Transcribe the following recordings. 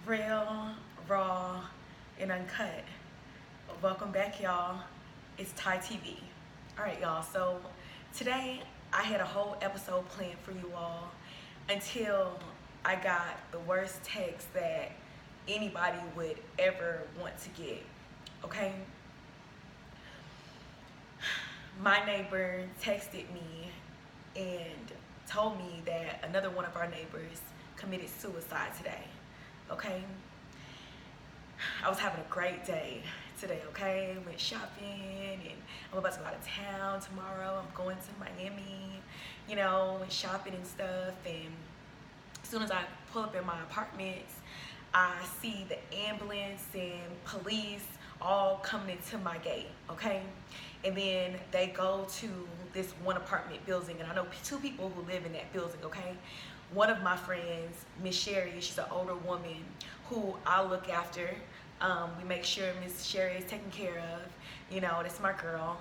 Real, raw, and uncut. Welcome back, y'all. It's TyTeaV. Alright, y'all, so today I had a whole episode planned for you all until I got the worst text that anybody would ever want to get. Okay? My neighbor texted me and told me that another one of our neighbors committed suicide today. Okay? I was having a great day today, okay? Went shopping and I'm about to go out of town tomorrow. I'm going to Miami, went shopping and stuff. And as soon as I pull up in my apartments, I see the ambulance and police all coming into my gate, okay? And then they go to this one apartment building, and I know two people who live in that building, okay? One of my friends, Miss Sherry, she's an older woman who I look after. We make sure Miss Sherry is taken care of, that's my girl.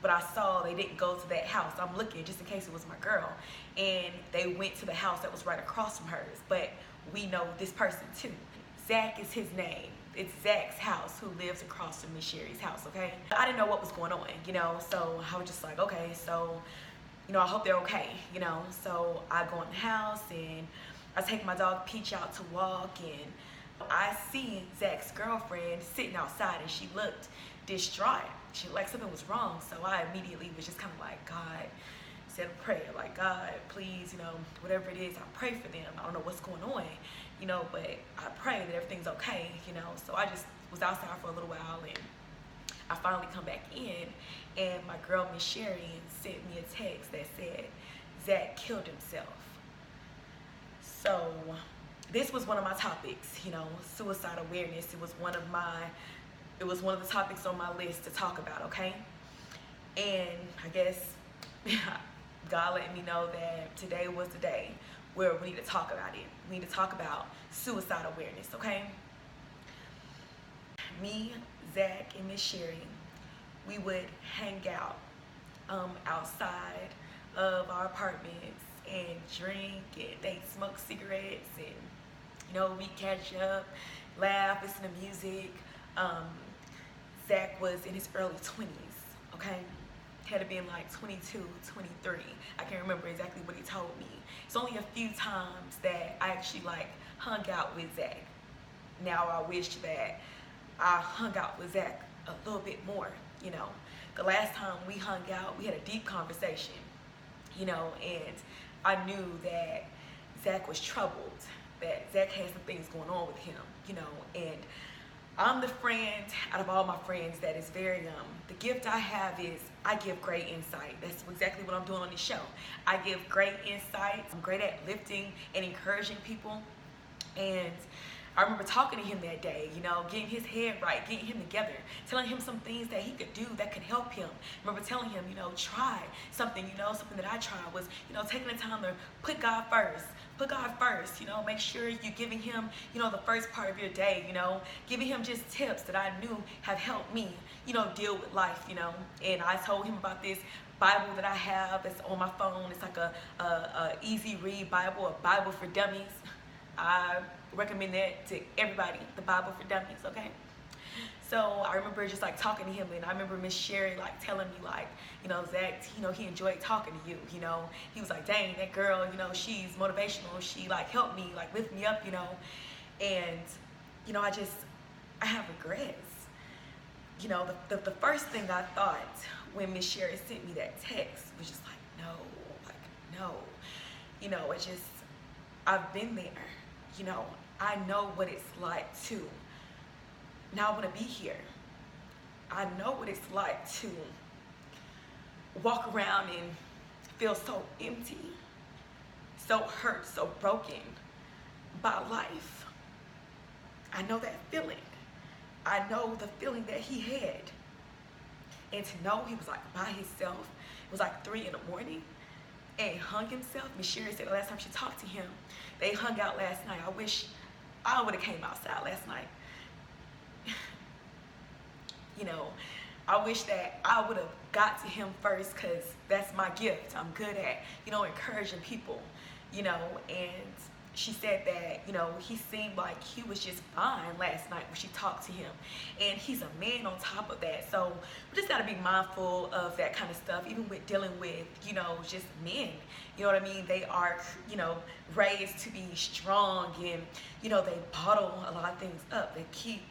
But I saw they didn't go to that house. I'm looking just in case it was my girl. And they went to the house that was right across from hers. But we know this person too. Zach is his name. It's Zach's house who lives across from Miss Sherry's house, okay? I didn't know what was going on, so I was just like, okay, so I hope they're okay, So I go in the house and I take my dog Peach out to walk, and I see Zach's girlfriend sitting outside, and she looked distraught. She looked like something was wrong. So I immediately was just kind of like, God, said a prayer, like, God, please, whatever it is, I pray for them. I don't know what's going on, but I pray that everything's okay, So I just was outside for a little while, and I finally come back in, and my girl Miss Sherry sent me a text that said Zach killed himself. So this was one of my topics, suicide awareness. It was one of the topics on my list to talk about, okay? And I guess God let me know that today was the day where we need to talk about it. We need to talk about suicide awareness, okay? Me, Zach, and Miss Sherry, we would hang out outside of our apartments and drink, and they smoke cigarettes, and we catch up, laugh, listen to music. Zach was in his early 20s, okay? Had to be in like 22, 23. I can't remember exactly what he told me. It's only a few times that I actually hung out with Zach. Now I wish that I hung out with Zach a little bit more, The last time we hung out, we had a deep conversation, and I knew that Zach was troubled, that Zach had some things going on with him, and I'm the friend out of all my friends that is very, the gift I have is I give great insight. That's exactly what I'm doing on this show. I give great insight. I'm great at lifting and encouraging people. And I remember talking to him that day, getting his head right, getting him together, telling him some things that he could do that could help him. I remember telling him, try something, something that I tried was, taking the time to put God first. Put God first, make sure you're giving him, the first part of your day, giving him just tips that I knew have helped me, deal with life, And I told him about this Bible that I have that's on my phone. It's like a easy read Bible, a Bible for dummies. I recommend that to everybody, the Bible for dummies, okay? So I remember just talking to him, and I remember Miss Sherry telling me Zach, he enjoyed talking to you, He was like, dang, that girl, she's motivational. She helped me, lift me up, And, I have regrets. The first thing I thought when Miss Sherry sent me that text was just no. It's just, I've been there. I know what it's like to not want to be here. I know what it's like to walk around and feel so empty, so hurt, so broken by life. I know that feeling. I know the feeling that he had. And to know he was by himself, it was 3 in the morning, and hung himself. Miss Sherry said the last time she talked to him, they hung out last night. I wish I would have came outside last night. I wish that I would have got to him first, because that's my gift. I'm good at, encouraging people, and she said that, you know, he seemed like he was just fine last night when she talked to him. And he's a man on top of that. So we just got to be mindful of that kind of stuff, even with dealing with, you know, just men. You know what I mean? They are, you know, raised to be strong, and, you know, they bottle a lot of things up. They keep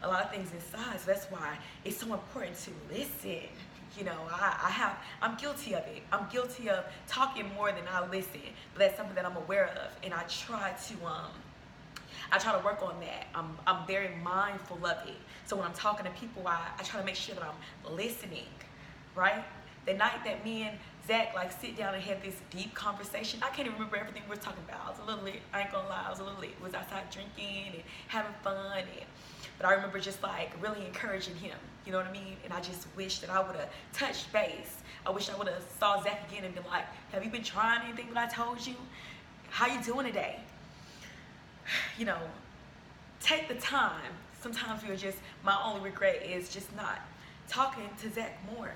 a lot of things inside. So that's why it's so important to listen. You know, I'm guilty of it. I'm guilty of talking more than I listen, but that's something that I'm aware of, and I try to work on that. I'm very mindful of it. So when I'm talking to people, I try to make sure that I'm listening, right? The night that me and Zach like sit down and have this deep conversation, I can't even remember everything we were talking about. I was a little lit. I ain't gonna lie, I was a little lit. We was outside drinking and having fun, but I remember just like really encouraging him. You know what I mean? And I just wish that I would have touched base. I wish I would have saw Zach again and been like, have you been trying anything that I told you? How you doing today? You know, take the time. Sometimes we're just, my only regret is just not talking to Zach more.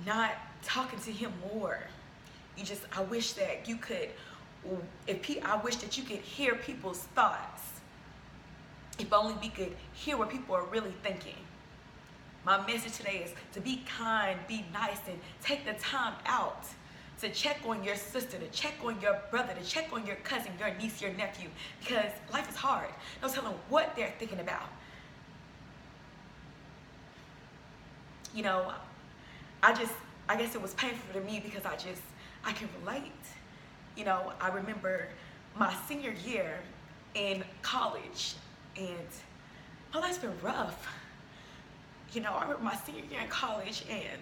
Not talking to him more. I wish that you could, I wish that you could hear people's thoughts. If only we could hear what people are really thinking. My message today is to be kind, be nice, and take the time out to check on your sister, to check on your brother, to check on your cousin, your niece, your nephew, because life is hard. No telling what they're thinking about. You know, I guess it was painful to me because I can relate. You know, I remember my senior year in college, and my life's been rough. You know, I remember my senior year in college, and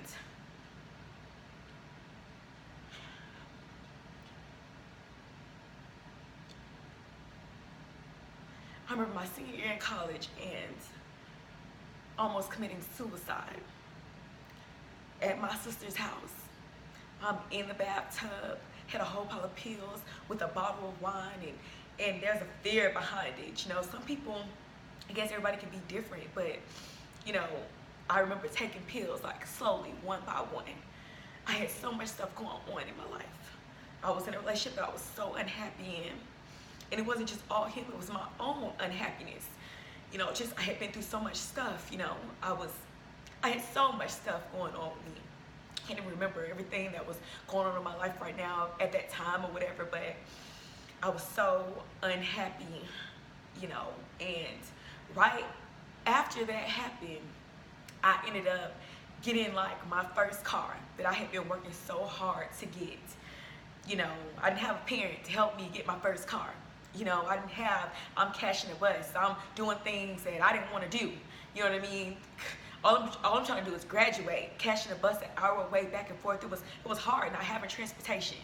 almost committing suicide at my sister's house. I'm in the bathtub, had a whole pile of pills with a bottle of wine, and there's a fear behind it. You know, some people, I guess everybody can be different, but, you know, I remember taking pills like slowly, one by one. I had so much stuff going on in my life. I was in a relationship that I was so unhappy in. And it wasn't just all him, it was my own unhappiness. You know, I had been through so much stuff, you know. I had so much stuff going on with me. I can't even remember everything that was going on in my life right now at that time or whatever, but I was so unhappy, you know. And right after that happened, I ended up getting like my first car that I had been working so hard to get. You know, I didn't have a parent to help me get my first car. You know, I'm cashing a bus. I'm doing things that I didn't want to do. You know what I mean? All I'm trying to do is graduate. Cashing a bus an hour away back and forth. It was hard, not having transportation.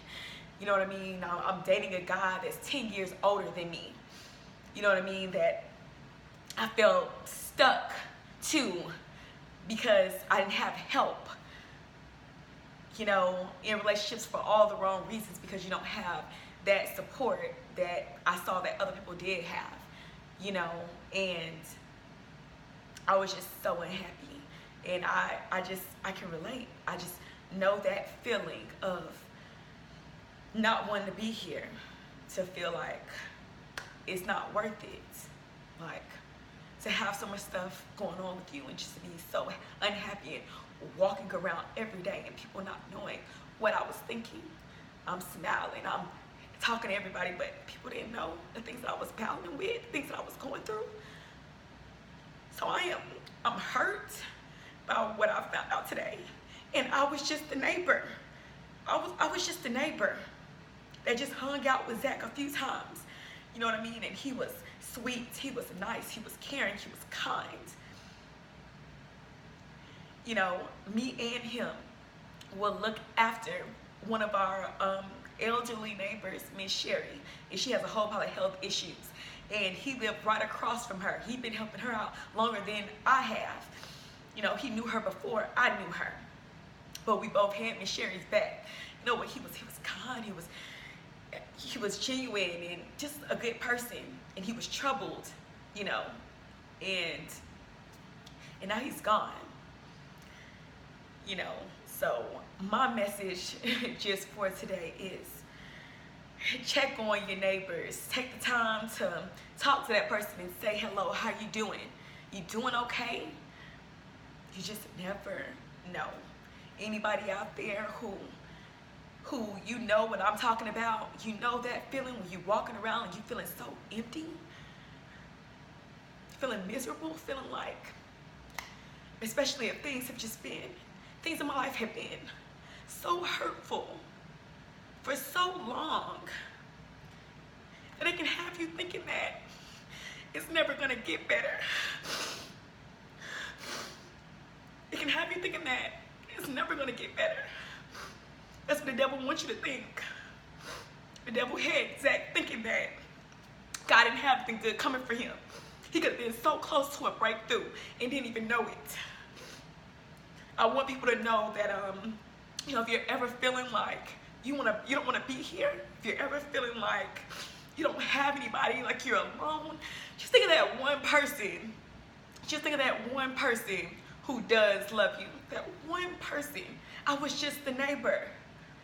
You know what I mean? I'm dating a guy that's 10 years older than me. You know what I mean? That I felt stuck to because I didn't have help. You know, in relationships for all the wrong reasons, because you don't have that support that I saw that other people did have, you know. And I was just so unhappy, and I can relate. I just know that feeling of not wanting to be here, to feel like it's not worth it, like to have so much stuff going on with you and just to be so unhappy and walking around every day and people not knowing what I was thinking. I'm smiling, I'm talking to everybody, but people didn't know the things that I was battling with, things that I was going through. So I'm hurt by what I found out today. And I was just the neighbor. I was just the neighbor that just hung out with Zach a few times. You know what I mean? And he was sweet, he was nice, he was caring, he was kind. You know, me and him will look after one of our elderly neighbors, Miss Sherry, and she has a whole pile of health issues. And he lived right across from her. He'd been helping her out longer than I have. You know, he knew her before I knew her. But we both had Miss Sherry's back. You know what? He was kind. He was genuine and just a good person. And he was troubled, you know. And now he's gone. You know, so my message just for today is check on your neighbors. Take the time to talk to that person and say, hello, how you doing? You doing okay? You just never know. Anybody out there who you know what I'm talking about, you know that feeling when you're walking around and you feeling so empty, feeling miserable, feeling like, especially if things in my life have been so hurtful for so long, that it can have you thinking that it's never gonna get better. It can have you thinking that it's never gonna get better. That's what the devil wants you to think. The devil had Zach thinking that God didn't have anything good coming for him. He could have been so close to a breakthrough and didn't even know it. I want people to know that, if you're ever feeling like you don't want to be here, if you're ever feeling like you don't have anybody, like you're alone, just think of that one person. Just think of that one person who does love you. That one person. I was just the neighbor.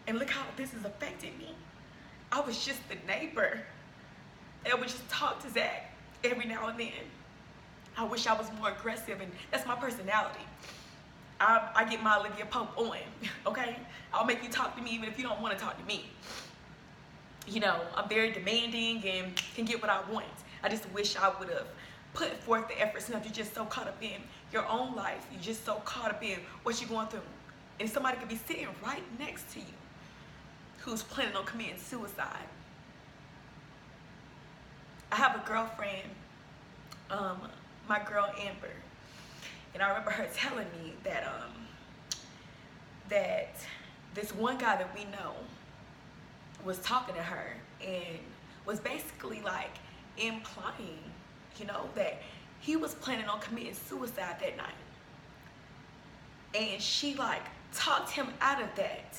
And look how this has affected me. I was just the neighbor. And I would just talk to Zach every now and then. I wish I was more aggressive, and that's my personality. I get my Olivia Pope on, okay? I'll make you talk to me even if you don't want to talk to me. You know, I'm very demanding and can get what I want. I just wish I would have put forth the efforts. Sometimes you're just so caught up in your own life. You're just so caught up in what you're going through. And somebody could be sitting right next to you who's planning on committing suicide. I have a girlfriend, my girl Amber, and I remember her telling me that that this one guy that we know was talking to her and was basically like implying, that he was planning on committing suicide that night. And she like talked him out of that.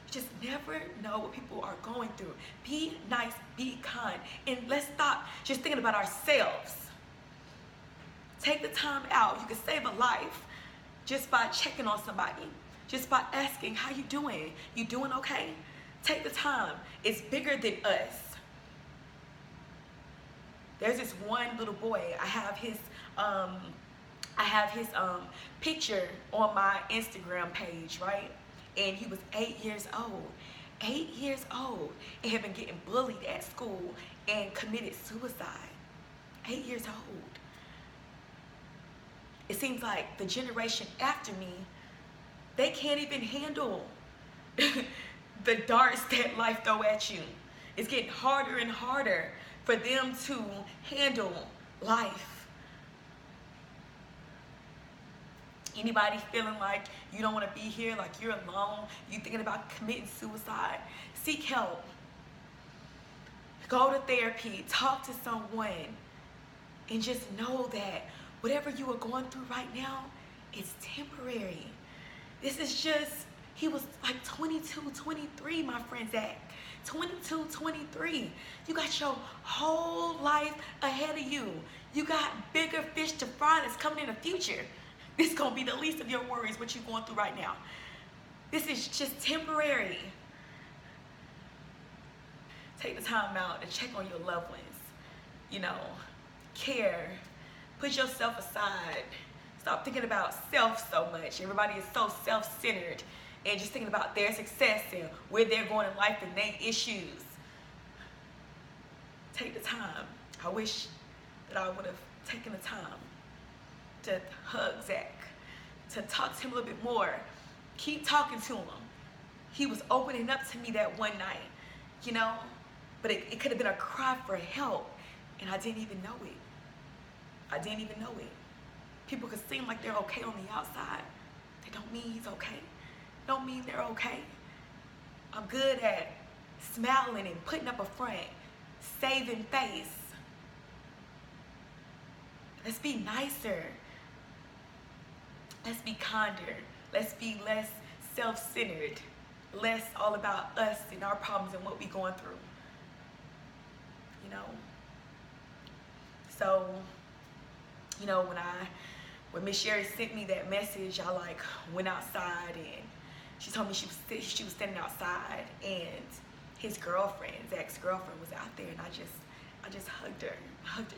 You just never know what people are going through. Be nice, be kind, and let's stop just thinking about ourselves. Take the time out. You can save a life just by checking on somebody, just by asking, how you doing? You doing okay? Take the time. It's bigger than us. There's this one little boy. I have his picture on my Instagram page, right? And he was 8 years old. 8 years old, and had been getting bullied at school and committed suicide. 8 years old. It seems like the generation after me, they can't even handle the darts that life throw at you. It's getting harder and harder for them to handle life. Anybody feeling like you don't want to be here, like you're alone, you thinking about committing suicide, seek help. Go to therapy, talk to someone, and just know that whatever you are going through right now, it's temporary. This is just, he was like 22, 23, my friend Zach. 22, 23. You got your whole life ahead of you. You got bigger fish to fry that's coming in the future. This is going to be the least of your worries, what you're going through right now. This is just temporary. Take the time out to check on your loved ones. Care. Put yourself aside. Stop thinking about self so much. Everybody is so self-centered and just thinking about their success and where they're going in life and their issues. Take the time. I wish that I would have taken the time to hug Zach, to talk to him a little bit more. Keep talking to him. He was opening up to me that one night, but it could have been a cry for help, and I didn't even know it. I didn't even know it. People could seem like they're okay on the outside. They don't mean he's okay. Don't mean they're okay. I'm good at smiling and putting up a front, saving face. Let's be nicer. Let's be kinder. Let's be less self-centered. Less all about us and our problems and what we're going through. So, when Miss Sherry sent me that message, I went outside, and she told me she was standing outside, and his girlfriend, Zach's girlfriend, was out there, and I just hugged her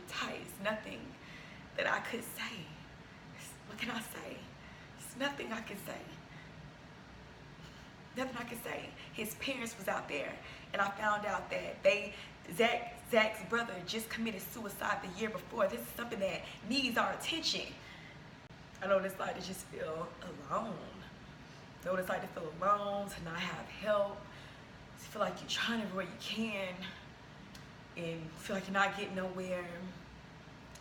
tight. It's nothing that I could say. What can I say? It's nothing I could say. Nothing I could say. His parents was out there, and I found out that Zach's brother just committed suicide the year before. This is something that needs our attention. I know what it's like to just feel alone. I know what it's like to feel alone, to not have help, to feel like you're trying everywhere you can, and feel like you're not getting nowhere.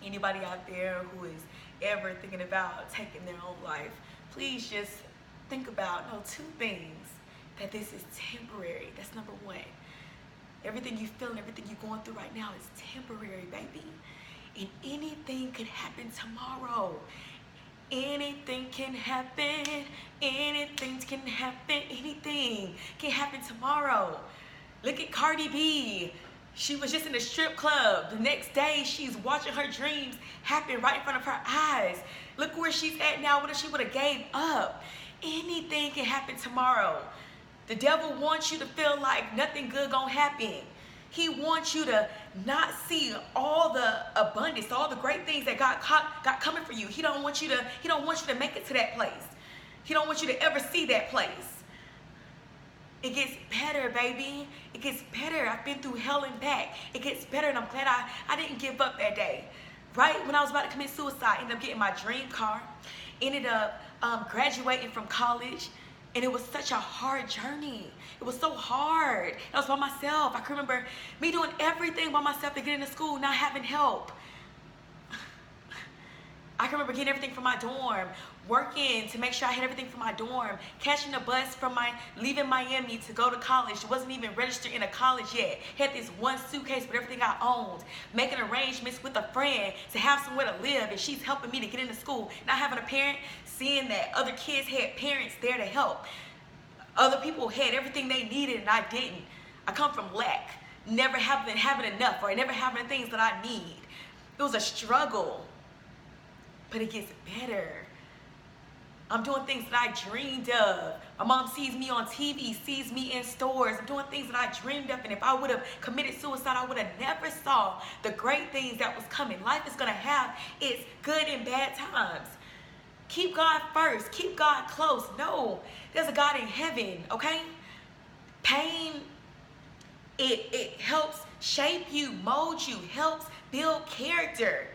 Anybody out there who is ever thinking about taking their own life, please just think about, two things. That this is temporary. That's number one. Everything you feel and everything you're going through right now is temporary, baby. And anything could happen tomorrow. Anything can happen. Anything can happen. Anything can happen tomorrow. Look at Cardi B. She was just in a strip club. The next day, she's watching her dreams happen right in front of her eyes. Look where she's at now. What if she would have gave up? Anything can happen tomorrow. The devil wants you to feel like nothing good gonna happen. He wants you to not see all the abundance, all the great things that God got coming for you. He don't want you to make it to that place. He don't want you to ever see that place. It gets better, baby. It gets better. I've been through hell and back. It gets better, and I'm glad I didn't give up that day. Right when I was about to commit suicide, ended up getting my dream car. Ended up graduating from college. And it was such a hard journey. It was so hard. I was by myself. I can remember me doing everything by myself to get into school, not having help. I can remember getting everything from my dorm, working to make sure I had everything from my dorm, catching a bus from leaving Miami to go to college. Wasn't even registered in a college yet. Had this one suitcase with everything I owned, making arrangements with a friend to have somewhere to live, and she's helping me to get into school. Not having a parent, seeing that other kids had parents there to help. Other people had everything they needed and I didn't. I come from lack, never having enough, or never having the things that I need. It was a struggle, but it gets better. I'm doing things that I dreamed of. My mom sees me on TV, sees me in stores. I'm doing things that I dreamed of, and if I would have committed suicide, I would have never saw the great things that was coming. Life is gonna have its good and bad times. Keep God first. Keep God close. No, there's a God in heaven, okay? Pain, it helps shape you, mold you, helps build character.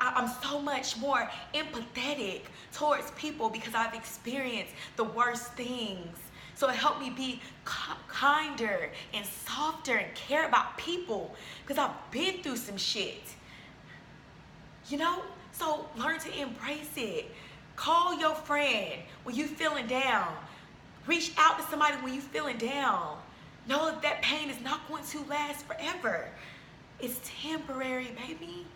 I'm so much more empathetic towards people because I've experienced the worst things. So it helped me be kinder and softer and care about people because I've been through some shit. So learn to embrace it. Call your friend when you're feeling down. Reach out to somebody when you're feeling down. Know that pain is not going to last forever. It's temporary, baby.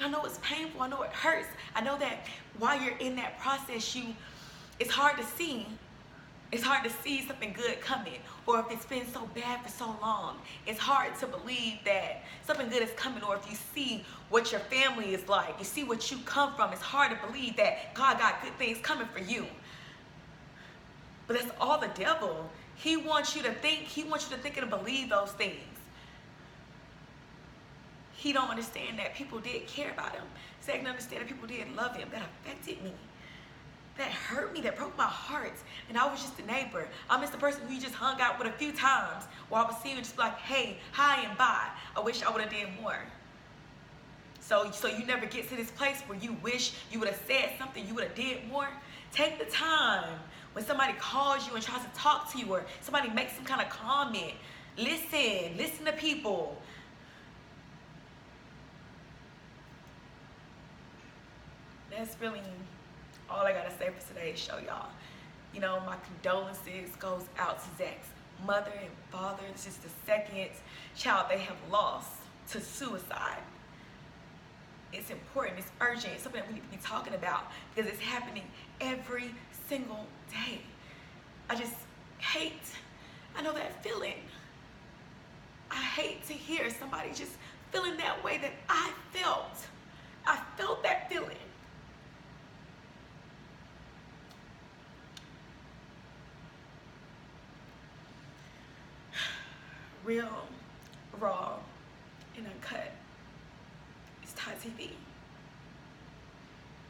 I know it's painful. I know it hurts. I know that while you're in that process, it's hard to see. It's hard to see something good coming, or if it's been so bad for so long, it's hard to believe that something good is coming, or if you see what your family is like, you see what you come from, it's hard to believe that God got good things coming for you. But that's all the devil. He wants you to think and believe those things. He don't understand that people did care about him. Zach didn't understand that people did love him. That affected me. That hurt me, that broke my heart. And I was just a neighbor. I'm just the person who you just hung out with a few times while I was seeing you just like, hey, hi and bye. I wish I would have did more. So you never get to this place where you wish you would have said something, you would have did more. Take the time when somebody calls you and tries to talk to you, or somebody makes some kind of comment. Listen to people. That's really all I gotta say for today's show, y'all. My condolences goes out to Zach's mother and father. It's just the second child they have lost to suicide. It's important, it's urgent, it's something that we need to be talking about because it's happening every single day. I know that feeling. I hate to hear somebody just feeling that way that I felt. I felt that feeling. real, raw, and uncut. It's TyTeaV.